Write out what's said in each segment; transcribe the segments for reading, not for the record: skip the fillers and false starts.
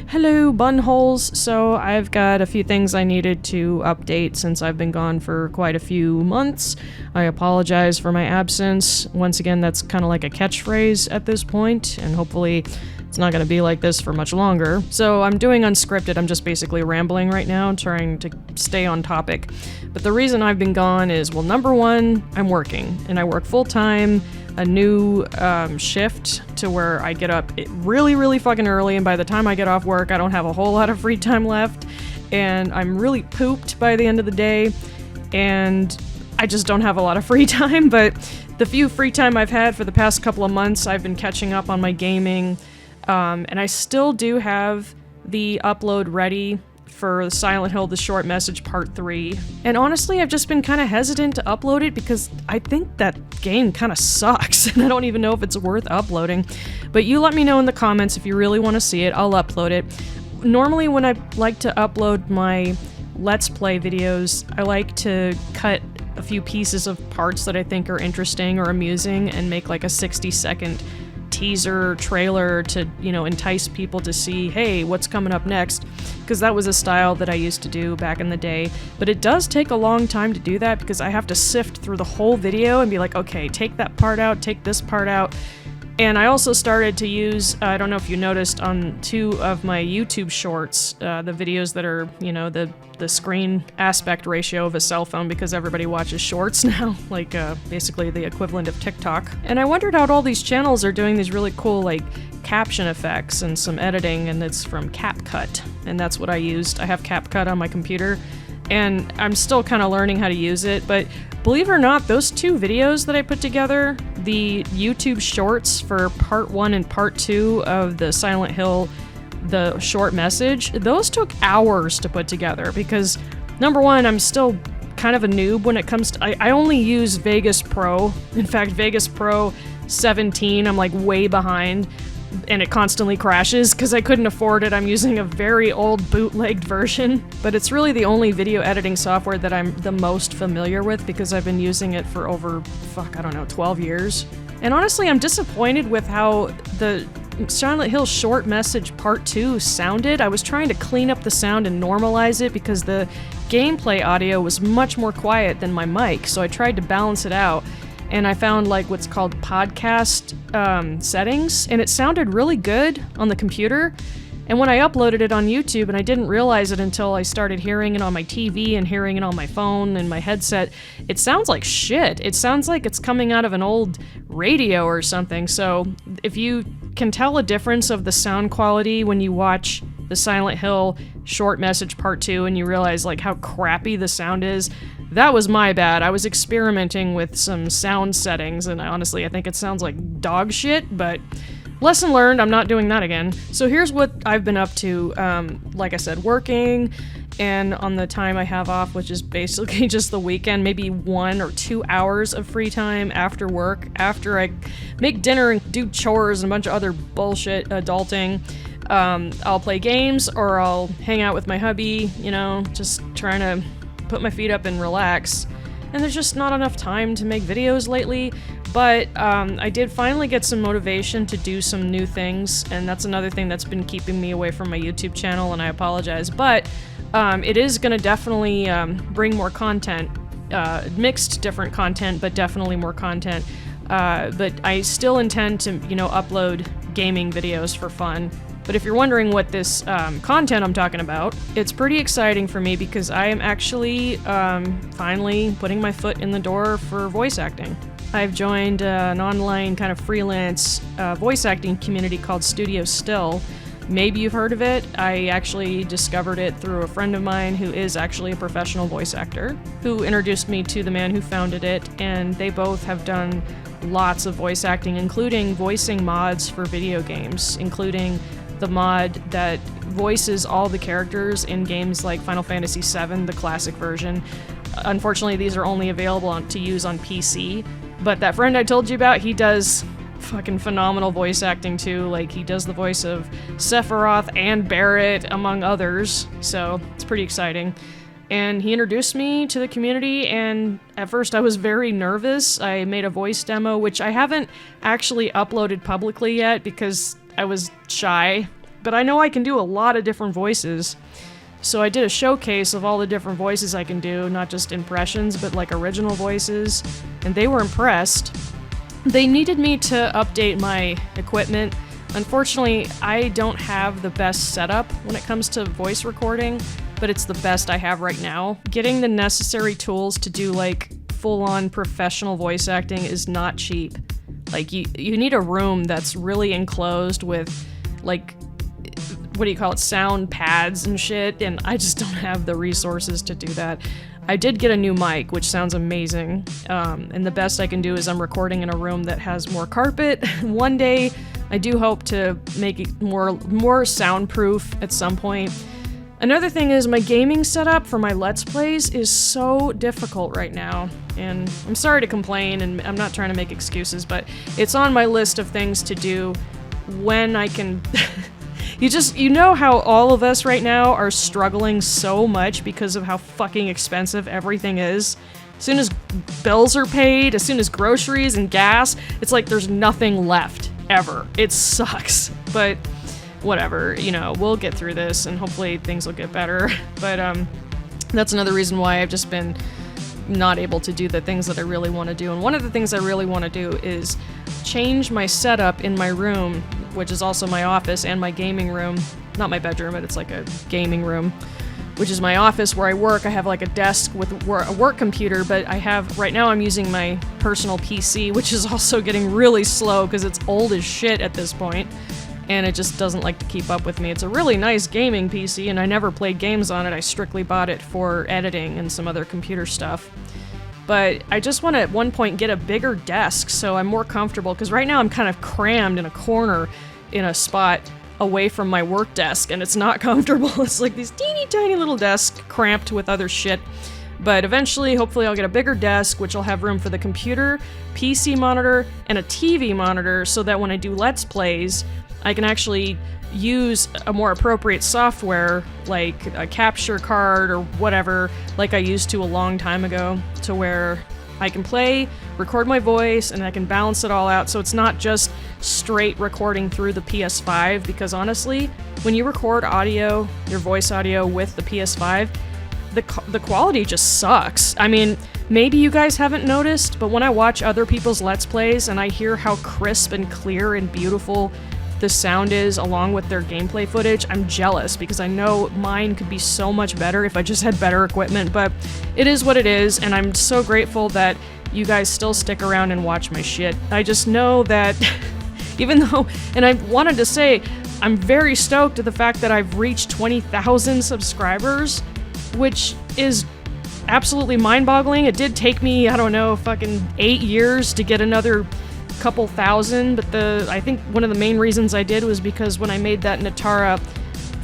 Hello, bunholes. So I've got a few things I needed to update since I've been gone for quite a few months. I apologize for my absence. Once again, that's kind of like a catchphrase at this point, and hopefully it's not going to be like this for much longer. So I'm doing unscripted. I'm just basically rambling right now, trying to stay on topic. But the reason I've been gone is, well, number one, I'm working, and I work full-time. A new shift to where I get up really, really fucking early, and by the time I get off work, I don't have a whole lot of free time left, and I'm really pooped by the end of the day, and I just don't have a lot of free time. But the few free time I've had for the past couple of months, I've been catching up on my gaming, and I still do have the upload ready for Silent Hill: The Short Message Part 3. And honestly, I've just been kind of hesitant to upload it because I think that game kind of sucks, and I don't even know if it's worth uploading. But you let me know in the comments if you really want to see it. I'll upload it. Normally when I like to upload my Let's Play videos, I like to cut a few pieces of parts that I think are interesting or amusing and make like a 60-second teaser trailer to, entice people to see, hey, what's coming up next, because that was a style that I used to do back in the day. But it does take a long time to do that because I have to sift through the whole video and be like, okay, take that part out, take this part out. And I also started to use, I don't know if you noticed on 2 of my YouTube shorts, the videos that are, the screen aspect ratio of a cell phone, because everybody watches shorts now, like basically the equivalent of TikTok. And I wondered how all these channels are doing these really cool like caption effects and some editing, and it's from CapCut, and that's what I used. I have CapCut on my computer, and I'm still kind of learning how to use it, but believe it or not, those 2 videos that I put together, the YouTube shorts for part 1 and part 2 of the Silent Hill: The Short Message, those took hours to put together because, number one, I'm still kind of a noob when it comes to... I only use Vegas Pro. In fact, Vegas Pro 17, I'm like way behind, and it constantly crashes because I couldn't afford it. I'm using a very old bootlegged version, but it's really the only video editing software that I'm the most familiar with because I've been using it for over, 12 years. And honestly, I'm disappointed with how the Silent Hill Short Message Part 2 sounded. I was trying to clean up the sound and normalize it because the gameplay audio was much more quiet than my mic, so I tried to balance it out. And I found like what's called podcast settings, and it sounded really good on the computer. And when I uploaded it on YouTube, and I didn't realize it until I started hearing it on my TV and hearing it on my phone and my headset, it sounds like shit. It sounds like it's coming out of an old radio or something. So if you can tell a difference of the sound quality when you watch the Silent Hill Short Message Part 2 and you realize like how crappy the sound is, that was my bad. I was experimenting with some sound settings, and I think it sounds like dog shit, but lesson learned, I'm not doing that again. So here's what I've been up to. Like I said, working, and on the time I have off, which is basically just the weekend, maybe 1 or 2 hours of free time after work, after I make dinner and do chores and a bunch of other bullshit adulting. I'll play games, or I'll hang out with my hubby, just trying to put my feet up and relax. And there's just not enough time to make videos lately, but I did finally get some motivation to do some new things, and that's another thing that's been keeping me away from my YouTube channel, and I apologize, but it is going to definitely bring more content, mixed different content, but definitely more content, but I still intend to, upload gaming videos for fun. But if you're wondering what this content I'm talking about, it's pretty exciting for me because I am actually finally putting my foot in the door for voice acting. I've joined an online kind of freelance voice acting community called Studio Still. Maybe you've heard of it. I actually discovered it through a friend of mine who is actually a professional voice actor, who introduced me to the man who founded it, and they both have done lots of voice acting, including voicing mods for video games, including the mod that voices all the characters in games like Final Fantasy VII, the classic version. Unfortunately, these are only available to use on PC, but that friend I told you about, he does fucking phenomenal voice acting too. Like, he does the voice of Sephiroth and Barret, among others, so it's pretty exciting. And he introduced me to the community, and at first I was very nervous. I made a voice demo, which I haven't actually uploaded publicly yet because I was shy. but I know I can do a lot of different voices. So I did a showcase of all the different voices I can do, not just impressions, but like original voices, and they were impressed. They needed me to update my equipment. Unfortunately, I don't have the best setup when it comes to voice recording, but it's the best I have right now. Getting the necessary tools to do like full-on professional voice acting is not cheap. Like you need a room that's really enclosed with like, what do you call it, sound pads and shit, and I just don't have the resources to do that. I did get a new mic, which sounds amazing, and the best I can do is I'm recording in a room that has more carpet. One day, I do hope to make it more soundproof at some point. Another thing is my gaming setup for my Let's Plays is so difficult right now, and I'm sorry to complain, and I'm not trying to make excuses, but it's on my list of things to do when I can... You know how all of us right now are struggling so much because of how fucking expensive everything is? As soon as bills are paid, as soon as groceries and gas, it's like there's nothing left, ever. It sucks, but whatever, you know, we'll get through this and hopefully things will get better. But that's another reason why I've just been not able to do the things that I really want to do. And one of the things I really want to do is change my setup in my room, which is also my office and my gaming room. Not my bedroom, but it's like a gaming room, which is my office where I work. I have like a desk with a work computer, but right now I'm using my personal PC, which is also getting really slow because it's old as shit at this point, and it just doesn't like to keep up with me. It's a really nice gaming PC, and I never played games on it. I strictly bought it for editing and some other computer stuff. But I just want to, at one point, get a bigger desk so I'm more comfortable, because right now I'm kind of crammed in a corner in a spot away from my work desk, and it's not comfortable. It's like these teeny tiny little desks cramped with other shit. But eventually, hopefully I'll get a bigger desk, which will have room for the computer, PC monitor, and a TV monitor, so that when I do Let's Plays, I can actually use a more appropriate software, like a capture card or whatever, like I used to a long time ago, to where I can play, record my voice, and I can balance it all out, so it's not just straight recording through the PS5, because honestly, when you record audio, your voice audio with the PS5, the quality just sucks. I mean, maybe you guys haven't noticed, but when I watch other people's Let's Plays and I hear how crisp and clear and beautiful the sound is along with their gameplay footage, I'm jealous, because I know mine could be so much better if I just had better equipment, but it is what it is, and I'm so grateful that you guys still stick around and watch my shit. I just know that even though, and I wanted to say, I'm very stoked at the fact that I've reached 20,000 subscribers, which is absolutely mind-boggling. It did take me, I don't know, fucking 8 years to get another couple thousand, but I think one of the main reasons I did was because when I made that Nitara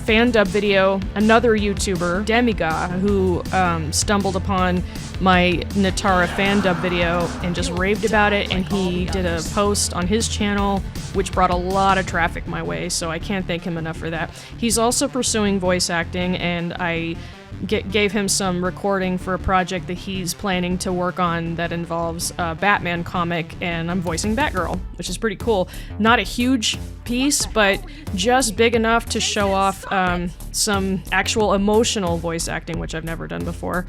Fandub video, another YouTuber, Demigah, who stumbled upon my Nitara Fandub video and just raved about it, and he did a post on his channel which brought a lot of traffic my way, so I can't thank him enough for that. He's also pursuing voice acting, and I gave him some recording for a project that he's planning to work on that involves a Batman comic, and I'm voicing Batgirl, which is pretty cool. Not a huge piece, but just big enough to show off some actual emotional voice acting, which I've never done before.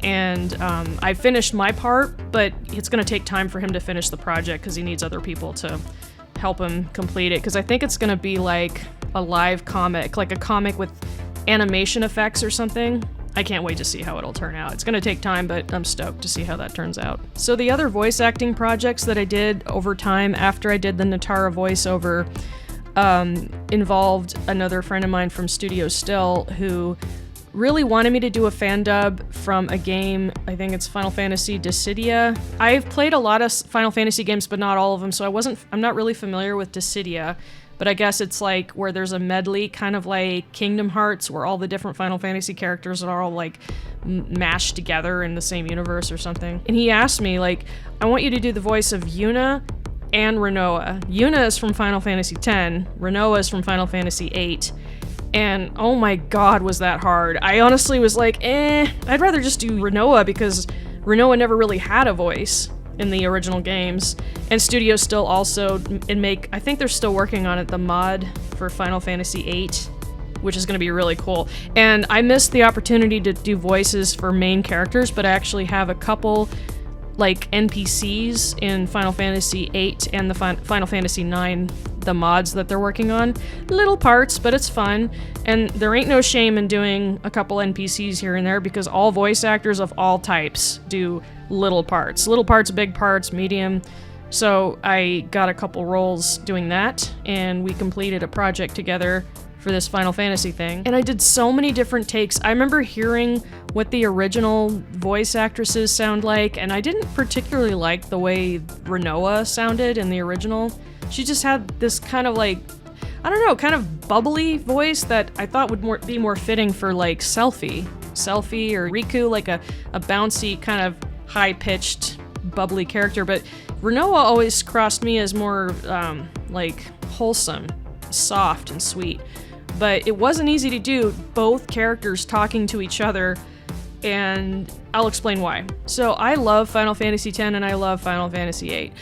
And I finished my part, but it's going to take time for him to finish the project because he needs other people to help him complete it, because I think it's going to be like a live comic, like a comic with animation effects or something. I can't wait to see how it'll turn out. It's gonna take time, but I'm stoked to see how that turns out. So the other voice acting projects that I did over time after I did the Nitara voiceover involved another friend of mine from Studio Still who really wanted me to do a fan dub from a game, I think it's Final Fantasy Dissidia. I've played a lot of Final Fantasy games, but not all of them, so I'm not really familiar with Dissidia. But I guess it's like where there's a medley, kind of like Kingdom Hearts, where all the different Final Fantasy characters are all like mashed together in the same universe or something. And he asked me, like, I want you to do the voice of Yuna and Rinoa. Yuna is from Final Fantasy X, Rinoa is from Final Fantasy VIII. And oh my god, was that hard. I honestly was like, I'd rather just do Rinoa, because Rinoa never really had a voice. in the original games. And Studio still also I think they're still working on it, the mod for Final Fantasy VIII, which is going to be really cool. And I missed the opportunity to do voices for main characters, but I actually have a couple like NPCs in Final Fantasy VIII and the Final Fantasy IX, the mods that they're working on. Little parts, but it's fun. And there ain't no shame in doing a couple NPCs here and there, because all voice actors of all types do little parts. Little parts, big parts, medium. So I got a couple roles doing that, and we completed a project together for this Final Fantasy thing. And I did so many different takes. I remember hearing what the original voice actresses sound like, and I didn't particularly like the way Rinoa sounded in the original. She just had this kind of like, I don't know, kind of bubbly voice that I thought would be more fitting for like Selphie or Riku, like a bouncy kind of high-pitched bubbly character. But Rinoa always crossed me as more like wholesome, soft and sweet. But it wasn't easy to do both characters talking to each other, and I'll explain why. So I love Final Fantasy X and I love Final Fantasy VIII.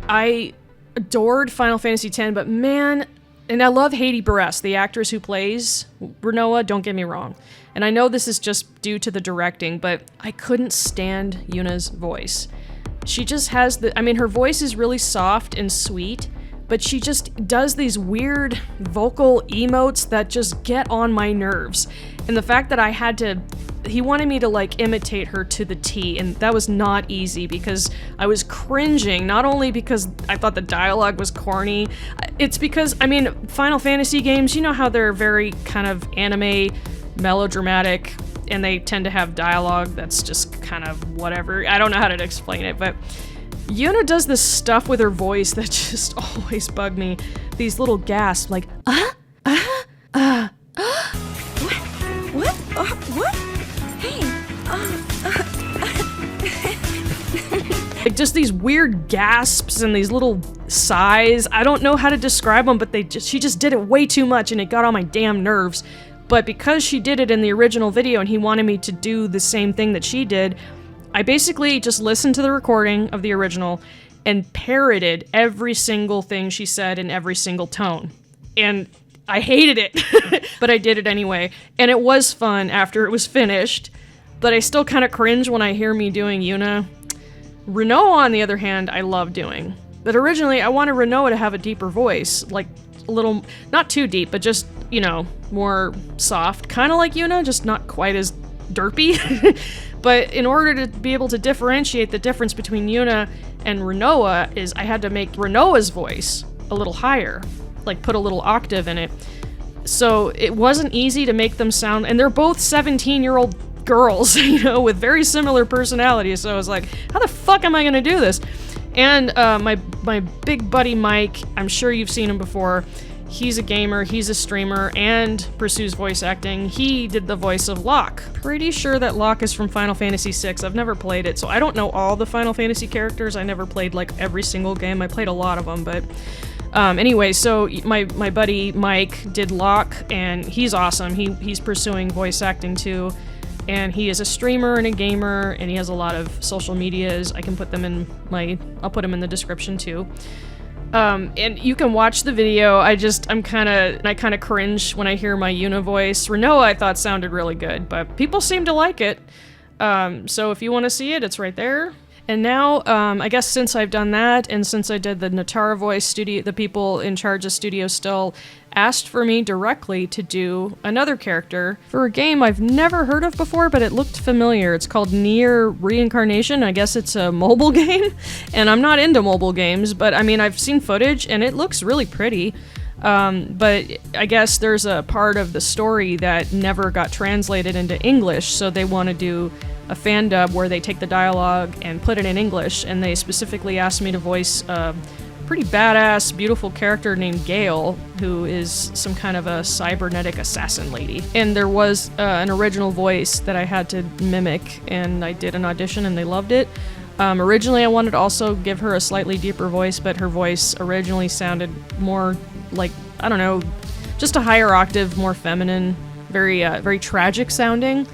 I adored Final Fantasy X, but man, and I love Haiti Barres, the actress who plays Rinoa, don't get me wrong. And I know this is just due to the directing, but I couldn't stand Yuna's voice. She just has her voice is really soft and sweet, but she just does these weird vocal emotes that just get on my nerves. And the fact that he wanted me to like imitate her to the T, and that was not easy because I was cringing, not only because I thought the dialogue was corny, it's because, Final Fantasy games, you know how they're very kind of anime, melodramatic, and they tend to have dialogue that's just kind of whatever. I don't know how to explain it, but Yuna does this stuff with her voice that just always bug me. These little gasps, like, what? What? Hey, like just these weird gasps and these little sighs. I don't know how to describe them, but she just did it way too much and it got on my damn nerves. But because she did it in the original video and he wanted me to do the same thing that she did, I basically just listened to the recording of the original and parroted every single thing she said in every single tone. And I hated it, but I did it anyway. And it was fun after it was finished, but I still kind of cringe when I hear me doing Yuna. Rinoa, on the other hand, I love doing. But originally, I wanted Rinoa to have a deeper voice, like a little, not too deep, but just, more soft. Kind of like Yuna, just not quite as derpy. But in order to be able to differentiate the difference between Yuna and Rinoa is I had to make Rinoa's voice a little higher, like put a little octave in it. So it wasn't easy to make them sound, and they're both 17-year-old girls, with very similar personalities. So I was like, how the fuck am I gonna do this? And my big buddy Mike, I'm sure you've seen him before. He's a gamer, he's a streamer, and pursues voice acting. He did the voice of Locke. Pretty sure that Locke is from Final Fantasy VI. I've never played it, so I don't know all the Final Fantasy characters. I never played, like, every single game. I played a lot of them, but... anyway, so my buddy Mike did Locke, and he's awesome. He's pursuing voice acting, too. And he is a streamer and a gamer, and he has a lot of social medias. I can put them I'll put them in the description, too. And you can watch the video. I kind of cringe when I hear my Yuna voice. Rinoa I thought sounded really good, but people seem to like it. So if you want to see it, it's right there. And now, I guess since I've done that, and since I did the Nitara voice, the people in charge of Studio still asked for me directly to do another character for a game I've never heard of before, but it looked familiar. It's called NiER Reincarnation. I guess it's a mobile game, and I'm not into mobile games, but I've seen footage, and it looks really pretty. But I guess there's a part of the story that never got translated into English, so they want to do a Fandub where they take the dialogue and put it in English, and they specifically asked me to voice a pretty badass, beautiful character named Gayle, who is some kind of a cybernetic assassin lady. And there was an original voice that I had to mimic, and I did an audition and they loved it. Originally I wanted to also give her a slightly deeper voice, but her voice originally sounded more like, I don't know, just a higher octave, more feminine, very tragic sounding.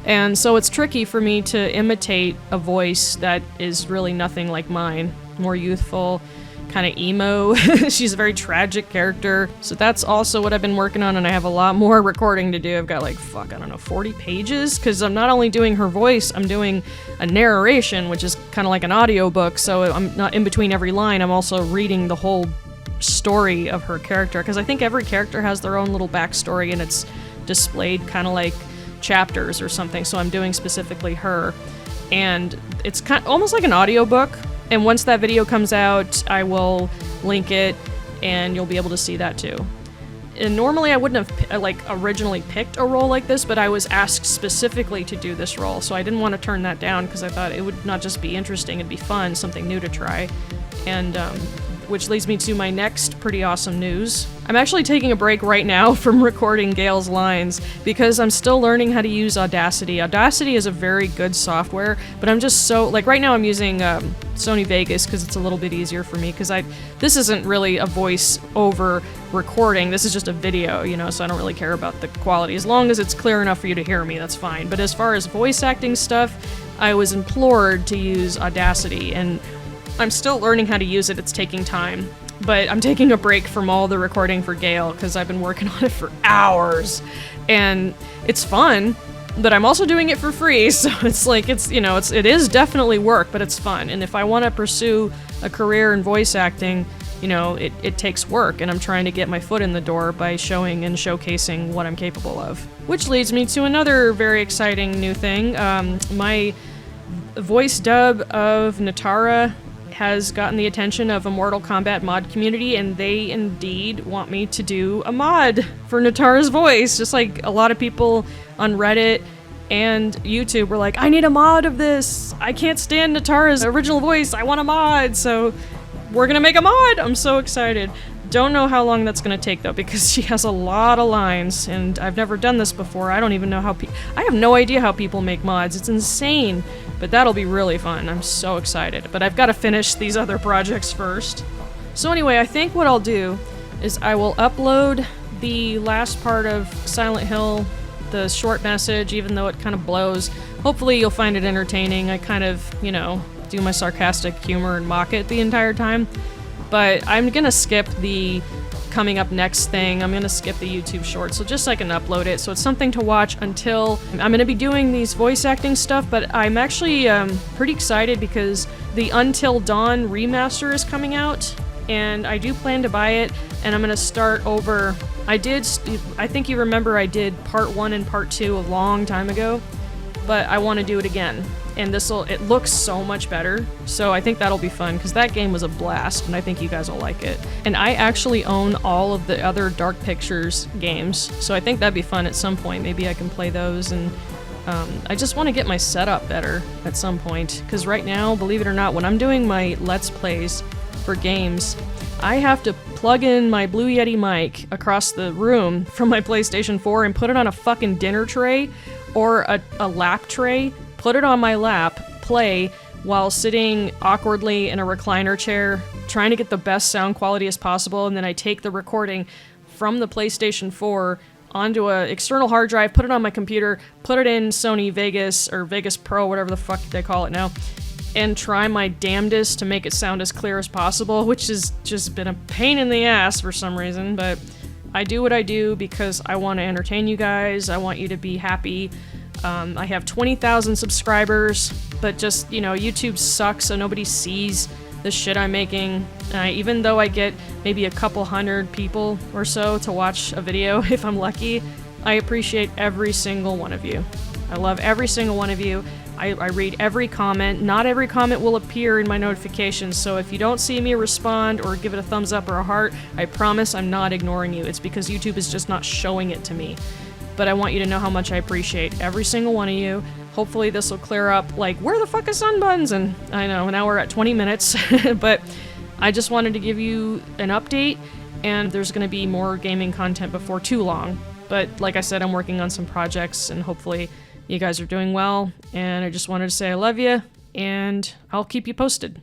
And so it's tricky for me to imitate a voice that is really nothing like mine. More youthful, kind of emo. She's a very tragic character. So that's also what I've been working on, and I have a lot more recording to do. I've got like, fuck, I don't know, 40 pages? Because I'm not only doing her voice, I'm doing a narration, which is kind of like an audiobook, so I'm not in between every line, I'm also reading the whole story of her character, because I think every character has their own little backstory, and it's displayed kind of like chapters or something, so I'm doing specifically her. And it's kind of almost like an audiobook. And once that video comes out, I will link it, and you'll be able to see that too. And normally I wouldn't have like originally picked a role like this, but I was asked specifically to do this role, so I didn't want to turn that down because I thought it would not just be interesting, it'd be fun, something new to try. And which leads me to my next pretty awesome news. I'm actually taking a break right now from recording Gayle's lines because I'm still learning how to use Audacity. Audacity is a very good software, but I'm just so, like right now I'm using Sony Vegas because it's a little bit easier for me because this isn't really a voice over recording, this is just a video, you know, so I don't really care about the quality. As long as it's clear enough for you to hear me, that's fine. But as far as voice acting stuff, I was implored to use Audacity, and I'm still learning how to use it, it's taking time. But I'm taking a break from all the recording for Gayle because I've been working on it for hours. And it's fun, but I'm also doing it for free, so it's like, it is definitely work, but it's fun. And if I want to pursue a career in voice acting, you know, it takes work, and I'm trying to get my foot in the door by showing and showcasing what I'm capable of. Which leads me to another very exciting new thing. My voice dub of Nitara has gotten the attention of a Mortal Kombat mod community, and they indeed want me to do a mod for Nitara's voice. Just like a lot of people on Reddit and YouTube were like, I need a mod of this! I can't stand Nitara's original voice, I want a mod! So we're gonna make a mod! I'm so excited. Don't know how long that's gonna take though, because she has a lot of lines, and I've never done this before. I don't even know how I have no idea how people make mods. It's insane. But that'll be really fun. I'm so excited. But I've got to finish these other projects first. So anyway, I think what I'll do is I will upload the last part of Silent Hill, the short message, even though it kind of blows. Hopefully you'll find it entertaining. I kind of, you know, do my sarcastic humor and mock it the entire time. But I'm gonna skip the coming up next thing. I'm gonna skip the YouTube short, so just so I can upload it, so it's something to watch until I'm gonna be doing these voice acting stuff. But I'm actually pretty excited because the Until Dawn remaster is coming out, and I do plan to buy it, and I'm gonna start over. I think you remember I did part 1 and part 2 a long time ago, but I want to do it again. And it looks so much better, so I think that'll be fun, because that game was a blast, and I think you guys will like it. And I actually own all of the other Dark Pictures games, so I think that'd be fun at some point. Maybe I can play those, and I just want to get my setup better at some point, because right now, believe it or not, when I'm doing my Let's Plays for games, I have to plug in my Blue Yeti mic across the room from my PlayStation 4 and put it on a fucking dinner tray, or a lap tray, put it on my lap, play, while sitting awkwardly in a recliner chair, trying to get the best sound quality as possible, and then I take the recording from the PlayStation 4 onto an external hard drive, put it on my computer, put it in Sony Vegas, or Vegas Pro, whatever the fuck they call it now, and try my damnedest to make it sound as clear as possible, which has just been a pain in the ass for some reason, but I do what I do because I want to entertain you guys, I want you to be happy. I have 20,000 subscribers, but just, you know, YouTube sucks, so nobody sees the shit I'm making. Even though I get maybe a couple hundred people or so to watch a video, if I'm lucky, I appreciate every single one of you. I love every single one of you. I read every comment. Not every comment will appear in my notifications, so if you don't see me respond or give it a thumbs up or a heart, I promise I'm not ignoring you. It's because YouTube is just not showing it to me. But I want you to know how much I appreciate every single one of you. Hopefully this will clear up, like, where the fuck is Sunbuns? And I know, now we're at 20 minutes, but I just wanted to give you an update, and there's gonna be more gaming content before too long. But like I said, I'm working on some projects, and hopefully you guys are doing well, and I just wanted to say I love you, and I'll keep you posted.